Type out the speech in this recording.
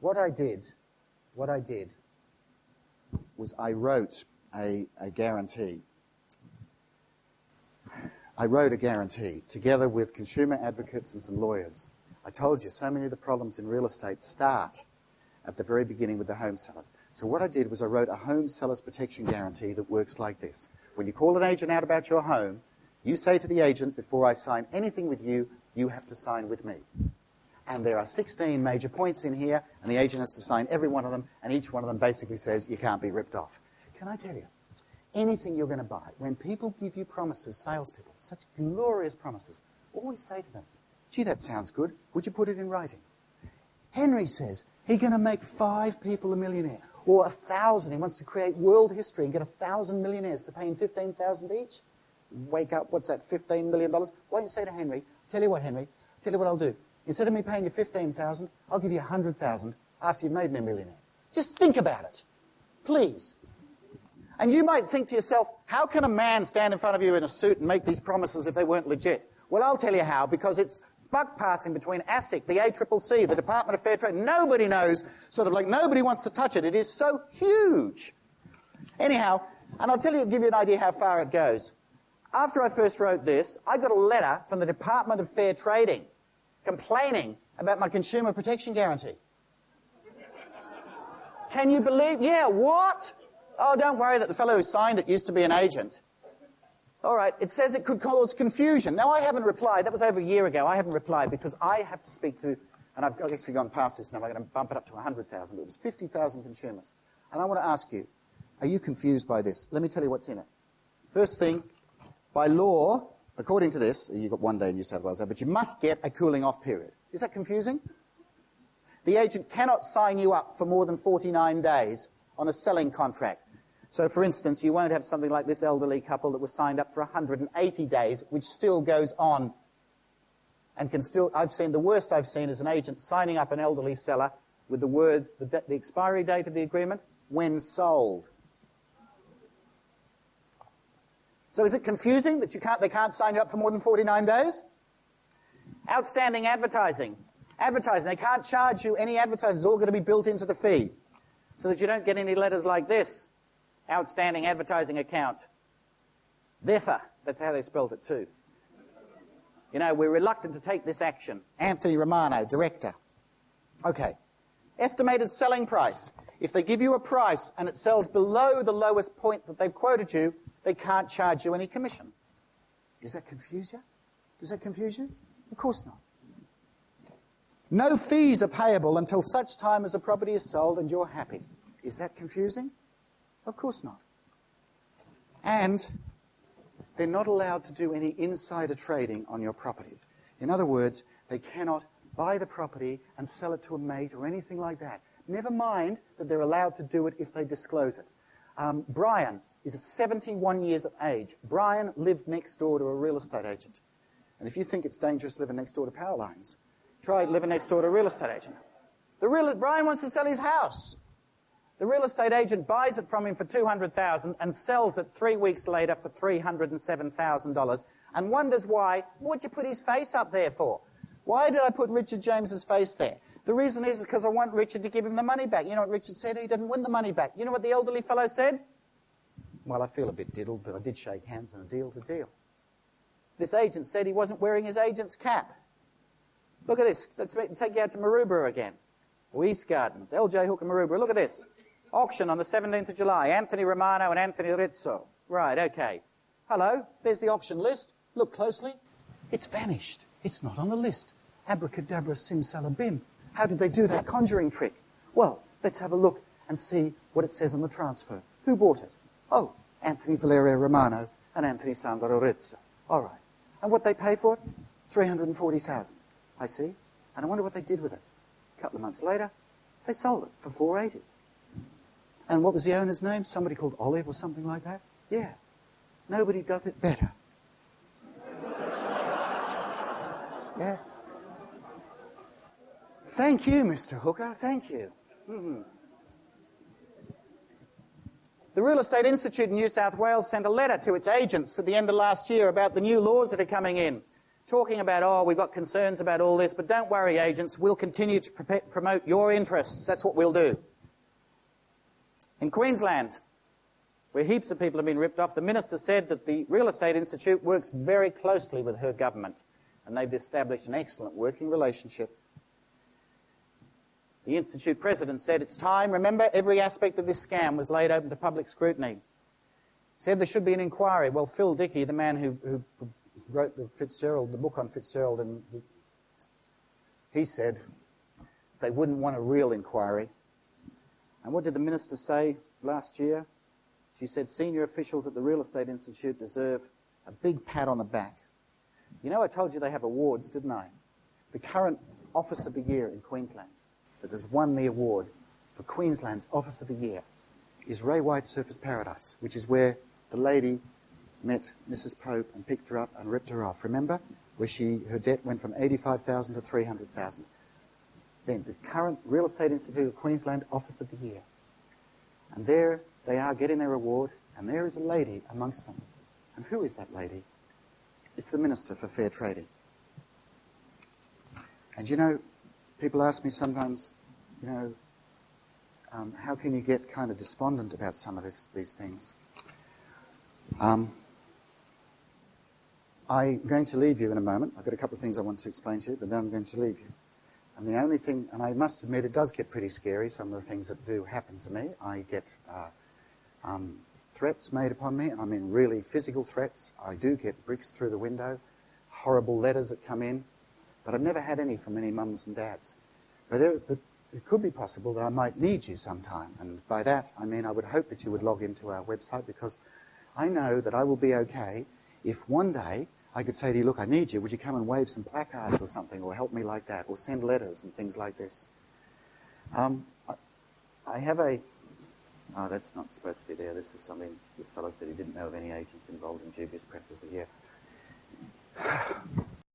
what I did was I wrote a guarantee. I wrote a guarantee together with consumer advocates and some lawyers. I told you so many of the problems in real estate start at the very beginning with the home sellers. So what I did was I wrote a home seller's protection guarantee that works like this. When you call an agent out about your home, you say to the agent, before I sign anything with you, you have to sign with me. And there are 16 major points in here, and the agent has to sign every one of them, and each one of them basically says you can't be ripped off. Can I tell you, anything you're going to buy, when people give you promises, salespeople, such glorious promises, always say to them, gee, that sounds good. Would you put it in writing? Henry says he's going to make 5 people a millionaire, or 1,000. He wants to create world history and get 1,000 millionaires to pay him $15,000 each. Wake up, what's that, $15 million? Why don't you say to Henry, tell you what, Henry, tell you what I'll do. Instead of me paying you $15,000, I'll give you $100,000 after you've made me a millionaire. Just think about it, please. And you might think to yourself, how can a man stand in front of you in a suit and make these promises if they weren't legit? Well, I'll tell you how, because it's buck passing between ASIC, the ACCC, the Department of Fair Trade. Nobody knows, sort of like nobody wants to touch it. It is so huge. Anyhow, and I'll tell you, give you an idea how far it goes. After I first wrote this, I got a letter from the Department of Fair Trading complaining about my consumer protection guarantee. Can you believe? Yeah, what? Oh, don't worry that the fellow who signed it used to be an agent. All right, it says it could cause confusion. Now, I haven't replied. That was over a year ago. I haven't replied because I have to speak to, and I've actually gone past this now. I'm going to bump it up to 100,000. But it was 50,000 consumers. And I want to ask you, are you confused by this? Let me tell you what's in it. First thing, by law, according to this, you've got 1 day in New South Wales, but you must get a cooling off period. Is that confusing? The agent cannot sign you up for more than 49 days on a selling contract. So, for instance, you won't have something like this elderly couple that was signed up for 180 days, which still goes on and can still... the worst I've seen is an agent signing up an elderly seller with the words, the expiry date of the agreement, when sold. So is it confusing that they can't sign you up for more than 49 days? Outstanding advertising. Advertising, they can't charge you any advertising. It's all going to be built into the fee so that you don't get any letters like this. Outstanding advertising account. VIFA, that's how they spelled it too. You know, we're reluctant to take this action. Anthony Romano, director. Okay. Estimated selling price. If they give you a price and it sells below the lowest point that they've quoted you, they can't charge you any commission. Does that confuse you? Does that confuse you? Of course not. No fees are payable until such time as the property is sold and you're happy. Is that confusing? Of course not. And they're not allowed to do any insider trading on your property. In other words, they cannot buy the property and sell it to a mate or anything like that. Never mind that they're allowed to do it if they disclose it. Brian is 71 years of age. Brian lived next door to a real estate agent. And if you think it's dangerous living next door to power lines, try living next door to a real estate agent. Brian wants to sell his house. The real estate agent buys it from him for $200,000 and sells it 3 weeks later for $307,000 and wonders why. What'd you put his face up there for? Why did I put Richard James's face there? The reason is because I want Richard to give him the money back. You know what Richard said? He didn't win the money back. You know what the elderly fellow said? Well, I feel a bit diddled, but I did shake hands and a deal's a deal. This agent said he wasn't wearing his agent's cap. Look at this. Let's take you out to Maroubra again. Or East Gardens, LJ Hook and Maroubra. Look at this. Auction on the 17th of July. Anthony Romano and Anthony Rizzo. Right, okay. Hello, there's the auction list. Look closely. It's vanished. It's not on the list. Abracadabra simsalabim. How did they do that conjuring trick? Well, let's have a look and see what it says on the transfer. Who bought it? Oh, Anthony Valerio Romano and Anthony Sandro Rizzo. All right. And what they pay for it? $340,000. I see. And I wonder what they did with it. A couple of months later, they sold it for $480,000. And what was the owner's name? Somebody called Olive or something like that? Yeah. Nobody does it better. Yeah. Thank you, Mr. Hooker. Thank you. The Real Estate Institute in New South Wales sent a letter to its agents at the end of last year about the new laws that are coming in. talking about, oh, we've got concerns about all this, but don't worry, agents, we'll continue to promote your interests. That's what we'll do. In Queensland, where heaps of people have been ripped off, the minister said that the Real Estate Institute works very closely with her government, and they've established an excellent working relationship. The Institute president said, it's time, remember, every aspect of this scam was laid open to public scrutiny. Said there should be an inquiry. Well, Phil Dickey, the man who wrote the book on Fitzgerald, and he said they wouldn't want a real inquiry. And what did the minister say last year? She said senior officials at the Real Estate Institute deserve a big pat on the back. You know, I told you they have awards, didn't I? The current Office of the Year in Queensland that has won the award for Queensland's Office of the Year is Ray White's Surfers Paradise, which is where the lady met Mrs. Pope and picked her up and ripped her off. Remember? Where her debt went from $85,000 to $300,000. Then the current Real Estate Institute of Queensland Office of the Year. And there they are getting their award, and there is a lady amongst them. And who is that lady? It's the Minister for Fair Trading. And you know, people ask me sometimes, you know, how can you get kind of despondent about some of these things? I'm going to leave you in a moment. I've got a couple of things I want to explain to you, but then I'm going to leave you. And the only thing, and I must admit it does get pretty scary, some of the things that do happen to me. I get threats made upon me, and I mean really physical threats. I do get bricks through the window, horrible letters that come in, but I've never had any from any mums and dads. But it could be possible that I might need you sometime, and by that I mean I would hope that you would log into our website, because I know that I will be okay if one day I could say to you, look, I need you, would you come and wave some placards or something, or help me like that, or send letters and things like this. I have a... Oh, that's not supposed to be there. This is something this fellow said he didn't know of any agents involved in dubious practices yet.